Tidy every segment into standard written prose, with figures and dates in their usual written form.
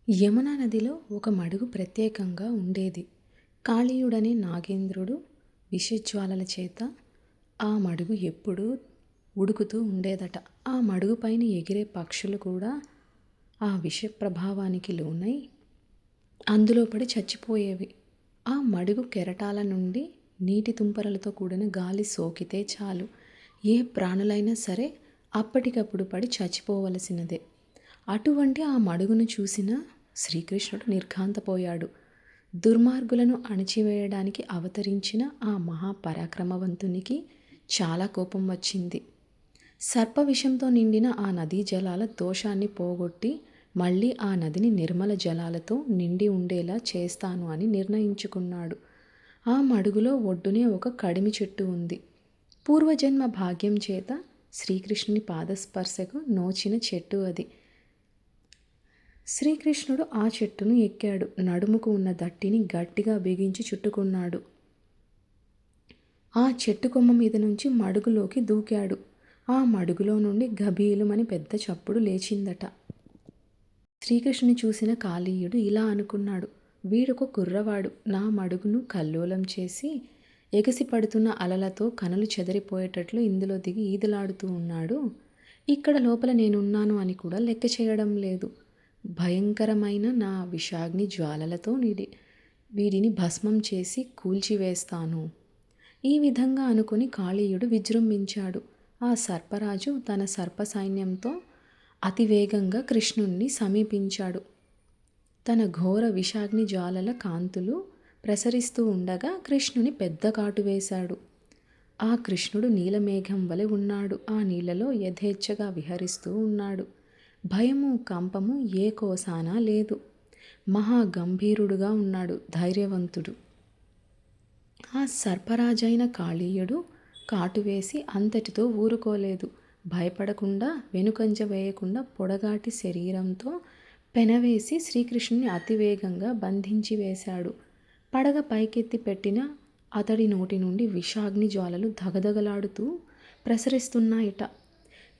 యమునా నదిలో ఒక మడుగు ప్రత్యేకంగా ఉండేది. కాళీయుడనే నాగేంద్రుడు విషజ్వాలల చేత ఆ మడుగు ఎప్పుడూ ఉడుకుతూ ఉండేదట. ఆ మడుగు పైన ఎగిరే పక్షులు కూడా ఆ విష ప్రభావానికి లోనై అందులో పడి చచ్చిపోయేవి. ఆ మడుగు కెరటాల నుండి నీటి తుంపరలతో కూడిన గాలి సోకితే చాలు ఏ ప్రాణులైనా సరే అప్పటికప్పుడు పడి చచ్చిపోవలసినదే. అటువంటి ఆ మడుగును చూసిన శ్రీకృష్ణుడు నిర్ఘాంతపోయాడు. దుర్మార్గులను అణిచివేయడానికి అవతరించిన ఆ మహాపరాక్రమవంతునికి చాలా కోపం వచ్చింది. సర్పవిషంతో నిండిన ఆ నదీ జలాల దోషాన్ని పోగొట్టి మళ్ళీ ఆ నదిని నిర్మల జలాలతో నిండి ఉండేలా చేస్తాను అని నిర్ణయించుకున్నాడు. ఆ మడుగులో ఒడ్డునే ఒక కడిమి చెట్టు ఉంది. పూర్వజన్మ భాగ్యం చేత శ్రీకృష్ణుని పాదస్పర్శకు నోచిన చెట్టు అది. శ్రీకృష్ణుడు ఆ చెట్టును ఎక్కాడు. నడుముకు ఉన్న దట్టిని గట్టిగా బిగించి చుట్టుకున్నాడు. ఆ చెట్టు కొమ్మ మీద నుంచి మడుగులోకి దూకాడు. ఆ మడుగులో నుండి గభీలుమని పెద్ద చప్పుడు లేచిందట. శ్రీకృష్ణుని చూసిన కాళీయుడు ఇలా అనుకున్నాడు, వీడొక కుర్రవాడు నా మడుగును కల్లోలం చేసి ఎగసి పడుతున్న అలలతో కనులు చెదరిపోయేటట్లు ఇందులో దిగి ఈదులాడుతూ ఉన్నాడు. ఇక్కడ లోపల నేనున్నాను అని కూడా లెక్క చేయడం లేదు. భయంకరమైన నా విషాగ్ని జ్వాలలతో వీడిని భస్మం చేసి కూల్చివేస్తాను. ఈ విధంగా అనుకుని కాళీయుడు విజృంభించాడు. ఆ సర్పరాజు తన సర్ప సైన్యంతో అతివేగంగా కృష్ణుణ్ణి సమీపించాడు. తన ఘోర విషాగ్ని జ్వాలల కాంతులు ప్రసరిస్తూ ఉండగా కృష్ణుని పెద్ద కాటు వేశాడు. ఆ కృష్ణుడు నీలమేఘం వలె ఉన్నాడు. ఆ నీళ్లలో యథేచ్ఛగా విహరిస్తూ ఉన్నాడు. భయము కంపము ఏ కోసానా లేదు. మహాగంభీరుడుగా ఉన్నాడు, ధైర్యవంతుడు. ఆ సర్పరాజైన కాళీయుడు కాటువేసి అంతటితో ఊరుకోలేదు. భయపడకుండా వెనుకంజ వేయకుండా పొడగాటి శరీరంతో పెనవేసి శ్రీకృష్ణుని అతివేగంగా బంధించి వేశాడు. పడగ పైకెత్తి పెట్టిన అతడి నోటి నుండి విషాగ్ని జ్వాలలు దగదగలాడుతూ ప్రసరిస్తున్నాయట.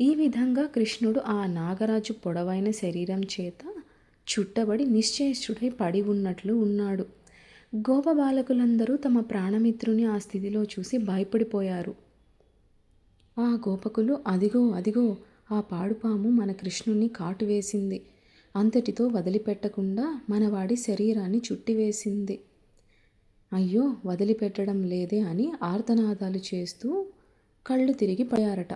ఈ విధంగా కృష్ణుడు ఆ నాగరాజు పొడవైన శరీరం చేత చుట్టబడి నిశ్చేష్టుడై పడి ఉన్నట్లు ఉన్నాడు. గోపబాలకులందరూ తమ ప్రాణమిత్రుని ఆ స్థితిలో చూసి భయపడిపోయారు. ఆ గోపకులు అదిగో అదిగో ఆ పాడుపాము మన కృష్ణుణ్ణి కాటు వేసింది, అంతటితో వదిలిపెట్టకుండా మనవాడి శరీరాన్ని చుట్టివేసింది, అయ్యో వదిలిపెట్టడం లేదే అని ఆర్తనాదాలు చేస్తూ కళ్ళు తిరిగి పడారట.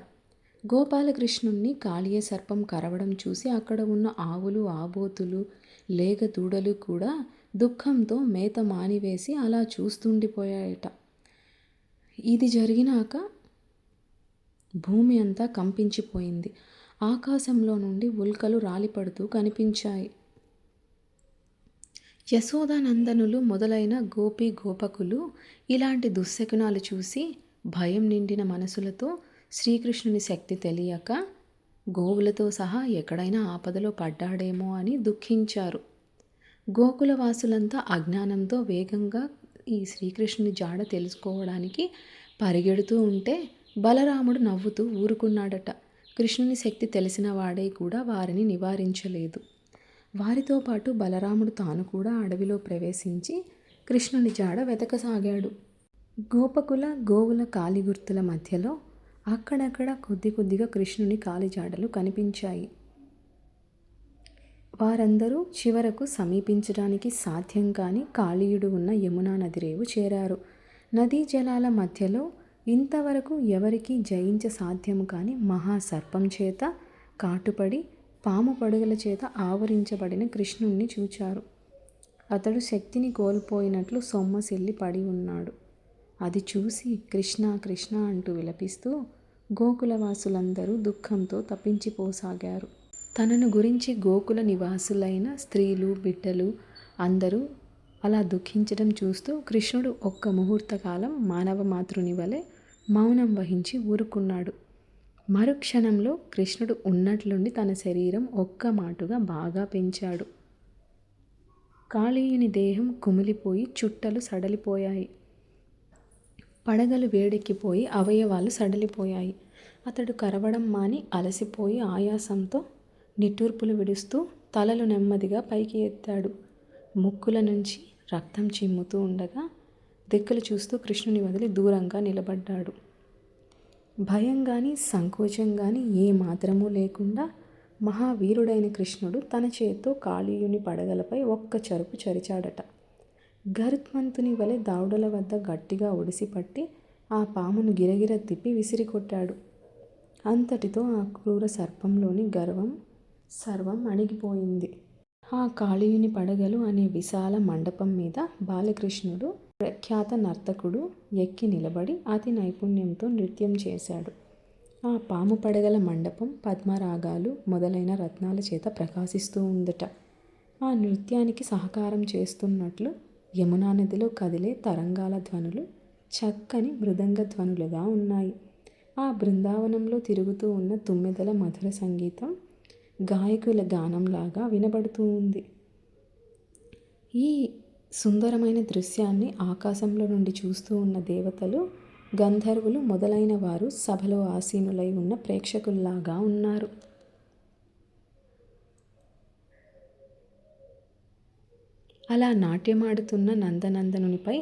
గోపాలకృష్ణుణ్ణి కాళీయ సర్పం కరవడం చూసి అక్కడ ఉన్న ఆవులు ఆబోతులు లేగ దూడలు కూడా దుఃఖంతో మేత మానివేసి అలా చూస్తుండిపోయాయట. ఇది జరిగినాక భూమి అంతా కంపించిపోయింది. ఆకాశంలో నుండి ఉల్కలు రాలిపడుతూ కనిపించాయి. యశోదానందనులు మొదలైన గోపీ గోపకులు ఇలాంటి దుశ్శకునాలు చూసి భయం నిండిన మనసులతో శ్రీకృష్ణుని శక్తి తెలియక గోవులతో సహా ఎక్కడైనా ఆపదలో పడ్డాడేమో అని దుఃఖించారు. గోకులవాసులంతా అజ్ఞానంతో వేగంగా ఈ శ్రీకృష్ణుని జాడ తెలుసుకోవడానికి పరిగెడుతూ ఉంటే బలరాముడు నవ్వుతూ ఊరుకున్నాడట. కృష్ణుని శక్తి తెలిసిన వాడే కూడా వారిని నివారించలేదు. వారితో పాటు బలరాముడు తాను కూడా అడవిలో ప్రవేశించి కృష్ణుని జాడ వెతకసాగాడు. గోపకుల గోవుల కాలిగుర్తుల మధ్యలో అక్కడక్కడ కొద్ది కొద్దిగా కృష్ణుని కాలిజాడలు కనిపించాయి. వారందరూ చివరకు సమీపించడానికి సాధ్యం కాని కాళీయుడు ఉన్న యమునా నది రేవు చేరారు. నదీ జలాల మధ్యలో ఇంతవరకు ఎవరికీ జయించ సాధ్యము కాని మహాసర్పం చేత కాటుపడి పాము పడుగల చేత ఆవరించబడిన కృష్ణుణ్ణి చూచారు. అతడు శక్తిని కోల్పోయినట్లు సొమ్మసిల్లి పడి ఉన్నాడు. అది చూసి కృష్ణ కృష్ణ అంటూ విలపిస్తూ గోకులవాసులందరూ దుఃఖంతో తప్పించిపోసాగారు. తనను గురించి గోకుల నివాసులైన స్త్రీలు బిడ్డలు అందరూ అలా దుఃఖించడం చూస్తూ కృష్ణుడు ఒక్క ముహూర్తకాలం మానవ మాతృని వలె మౌనం వహించి ఊరుకున్నాడు. మరుక్షణంలో కృష్ణుడు ఉన్నట్లుండి తన శరీరం ఒక్క మాటుగా బాగా పెంచాడు. కాళీయుని దేహం కుమిలిపోయి చుట్టలు సడలిపోయాయి. పడగలు వేడెక్కిపోయి అవయవాలు సడలిపోయాయి. అతడు కరవడం మాని అలసిపోయి ఆయాసంతో నిట్టూర్పులు విడుస్తూ తలలు నెమ్మదిగా పైకి ఎత్తాడు. ముక్కుల నుంచి రక్తం చిమ్ముతూ ఉండగా దిక్కులు చూస్తూ కృష్ణుని వదిలి దూరంగా నిలబడ్డాడు. భయం కానీ సంకోచం కానీ ఏ మాత్రమూ లేకుండా మహావీరుడైన కృష్ణుడు తన చేత్తో కాళీయుని పడగలపై ఒక్క చరుపు చరిచాడట. గరుత్మంతుని వలె దావుడల వద్ద గట్టిగా ఒడిసిపట్టి ఆ పామును గిరగిర తిప్పి విసిరికొట్టాడు. అంతటితో ఆ క్రూర సర్పంలోని గర్వం సర్వం అణిగిపోయింది. ఆ కాళీయుని పడగలు అనే విశాల మండపం మీద బాలకృష్ణుడు, ప్రఖ్యాత నర్తకుడు, ఎక్కి నిలబడి అతి నైపుణ్యంతో నృత్యం చేశాడు. ఆ పాము పడగల మండపం పద్మరాగాలు మొదలైన రత్నాల చేత ప్రకాశిస్తూ ఉందట. ఆ నృత్యానికి సహకారం చేస్తున్నట్లు యమునా నదిలో కదిలే తరంగాల ధ్వనులు చక్కని మృదంగ ధ్వనులుగా ఉన్నాయి. ఆ బృందావనంలో తిరుగుతూ ఉన్న తుమ్మెదల మధుర సంగీతం గాయకుల గానంలాగా వినబడుతూ ఉంది. ఈ సుందరమైన దృశ్యాన్ని ఆకాశంలో నుండి చూస్తూ ఉన్న దేవతలు, గంధర్వులు మొదలైన వారు సభలో ఆసీనులై ఉన్న ప్రేక్షకుల్లాగా ఉన్నారు. అలా నాట్యమాడుతున్న నందనందనునిపై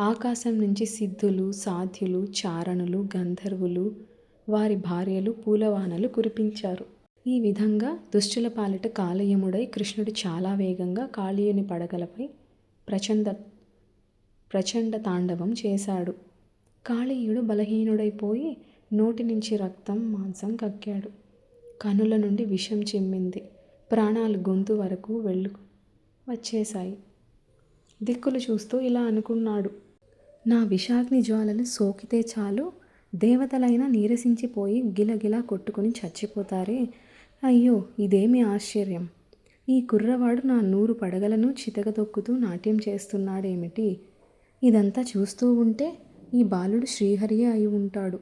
ఆకాశం నుంచి సిద్ధులు, సాధ్యులు, చారణులు, గంధర్వులు, వారి భార్యలు పూలవానలు కురిపించారు. ఈ విధంగా దుష్టుల పాలిట కాలయముడై కృష్ణుడు చాలా వేగంగా కాళీయుని పడగలపై ప్రచండ తాండవం చేశాడు. కాళీయుడు బలహీనుడైపోయి నోటి నుంచి రక్తం మాంసం కక్కాడు. కనుల నుండి విషం చిమ్మింది. ప్రాణాలు గొంతు వరకు వచ్చేశాయి. దిక్కులు చూస్తూ ఇలా అనుకున్నాడు, నా విషాగ్ని జ్వాలలు సోకితే చాలు దేవతలైనా నీరసించిపోయి గిలగిలా కొట్టుకుని చచ్చిపోతారే. అయ్యో, ఇదేమి ఆశ్చర్యం! ఈ కుర్రవాడు నా 100 పడగలను చితకదొక్కుతూ నాట్యం చేస్తున్నాడేమిటి? ఇదంతా చూస్తూ ఉంటే ఈ బాలుడు శ్రీహరియే అయి ఉంటాడు.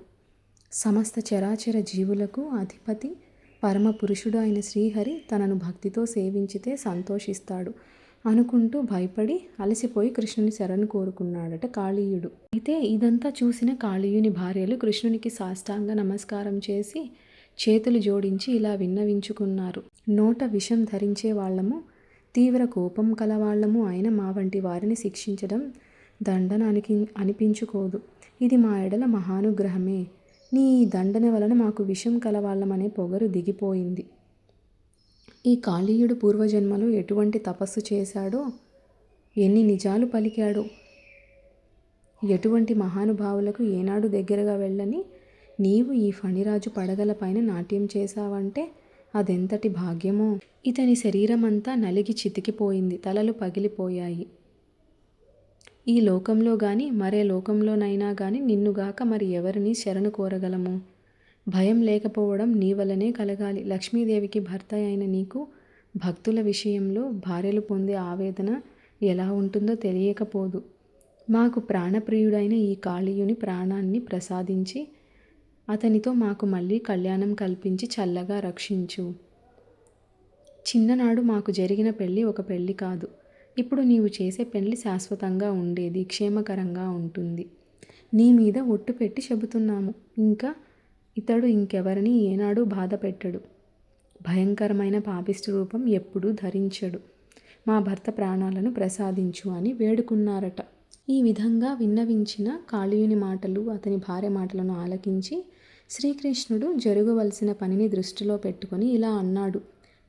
సమస్త చరాచర జీవులకు అధిపతి పరమపురుషుడు అయిన శ్రీహరి తనను భక్తితో సేవించితే సంతోషిస్తాడు అనుకుంటూ భయపడి అలసిపోయి కృష్ణుని శరణు కోరుకున్నాడట కాళీయుడు. అయితే ఇదంతా చూసిన కాళీయుని భార్యలు కృష్ణునికి సాష్టాంగ నమస్కారం చేసి చేతులు జోడించి ఇలా విన్నవించుకున్నారు. నోట విషం ధరించే వాళ్ళము, తీవ్ర కోపం కలవాళ్లము అయిన మా వంటి వారిని శిక్షించడం దండన అనిపించుకోదు. ఇది మా ఎడల మహానుగ్రహమే. నీ దండన వలన మాకు విషం కలవాళ్ళమనే పొగరు దిగిపోయింది. ఈ కాళీయుడు పూర్వజన్మలో ఎటువంటి తపస్సు చేశాడో, ఎన్ని నిజాలు పలికాడో, ఎటువంటి మహానుభావులకు ఏనాడు దగ్గరగా వెళ్ళని నీవు ఈ ఫణిరాజు పడగల పైన నాట్యం చేశావంటే అదెంతటి భాగ్యమో. ఇతని శరీరమంతా నలిగి చితికిపోయింది. తలలు పగిలిపోయాయి. ఈ లోకంలో గాని మరే లోకంలోనైనా గాని నిన్నుగాక మరి ఎవరిని శరణు కోరగలము? భయం లేకపోవడం నీ వలనే కలగాలి. లక్ష్మీదేవికి భర్త అయిన నీకు భక్తుల విషయంలో భార్యలు పొందే ఆవేదన ఎలా ఉంటుందో తెలియకపోదు. మాకు ప్రాణప్రియుడైన ఈ కాళీయుని ప్రాణాన్ని ప్రసాదించి అతనితో మాకు మళ్ళీ కళ్యాణం కల్పించి చల్లగా రక్షించు. చిన్ననాడు మాకు జరిగిన పెళ్ళి ఒక పెళ్ళి కాదు. ఇప్పుడు నీవు చేసే పెళ్ళి శాశ్వతంగా ఉండేది, క్షేమకరంగా ఉంటుంది. నీ మీద ఒట్టు పెట్టి చెబుతున్నాము. ఇంకా ఇతడు ఇంకెవరిని ఏనాడు బాధ పెట్టడు. భయంకరమైన పాపిష్టి రూపం ఎప్పుడూ ధరించడు. మా భర్త ప్రాణాలను ప్రసాదించు అని వేడుకున్నారట. ఈ విధంగా విన్నవించిన కాళీయుని మాటలు, అతని భార్య మాటలను ఆలకించి శ్రీకృష్ణుడు జరగవలసిన పనిని దృష్టిలో పెట్టుకొని ఇలా అన్నాడు,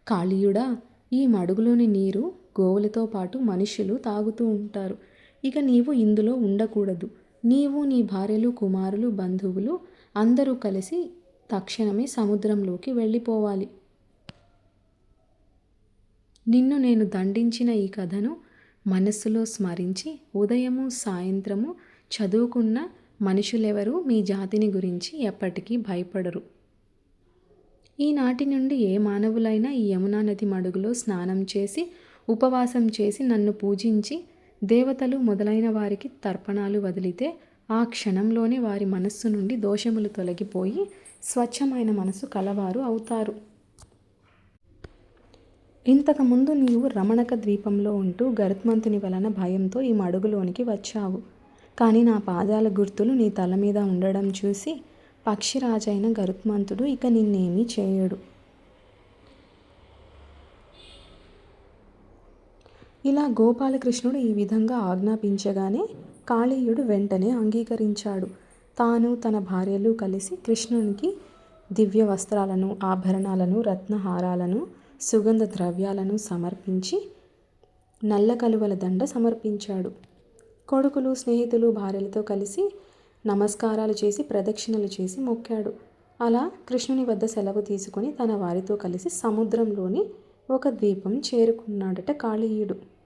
కాళీయుడా, ఈ మడుగులోని నీరు గోవులతో పాటు మనుష్యులు తాగుతూ ఉంటారు. ఇక నీవు ఇందులో ఉండకూడదు. నీవు, నీ భార్యలు, కుమారులు, బంధువులు అందరూ కలిసి తక్షణమే సముద్రంలోకి వెళ్ళిపోవాలి. నిన్ను నేను దండించిన ఈ కథను మనస్సులో స్మరించి ఉదయము సాయంత్రము చదువుకున్న మనుషులెవరూ మీ జాతిని గురించి ఎప్పటికీ భయపడరు. ఈనాటి నుండి ఏ మానవులైనా ఈ యమునా నది మడుగులో స్నానం చేసి ఉపవాసం చేసి నన్ను పూజించి దేవతలు మొదలైన వారికి తర్పణాలు వదిలితే ఆ క్షణంలోనే వారి మనస్సు నుండి దోషములు తొలగిపోయి స్వచ్ఛమైన మనసు కలవారు అవుతారు. ఇంతకుముందు నీవు రమణక ద్వీపంలో ఉంటూ గరుత్మంతుని వలన భయంతో ఈ మడుగులోనికి వచ్చావు. కానీ నా పాదాల గుర్తులు నీ తల మీద ఉండడం చూసి పక్షిరాజైన గరుత్మంతుడు ఇక నిన్నేమీ చేయడు. ఇలా గోపాలకృష్ణుడు ఈ విధంగా ఆజ్ఞాపించగానే కాళీయుడు వెంటనే అంగీకరించాడు. తాను తన భార్యలు కలిసి కృష్ణునికి దివ్య వస్త్రాలను, ఆభరణాలను, రత్నహారాలను, సుగంధ ద్రవ్యాలను సమర్పించి నల్ల కలువల దండ సమర్పించాడు. కొడుకులు, స్నేహితులు, భార్యలతో కలిసి నమస్కారాలు చేసి ప్రదక్షిణలు చేసి మొక్కాడు. అలా కృష్ణుని వద్ద సెలవు తీసుకొని తన వారితో కలిసి సముద్రంలోని ఒక ద్వీపం చేరుకున్నాడట కాళీయుడు.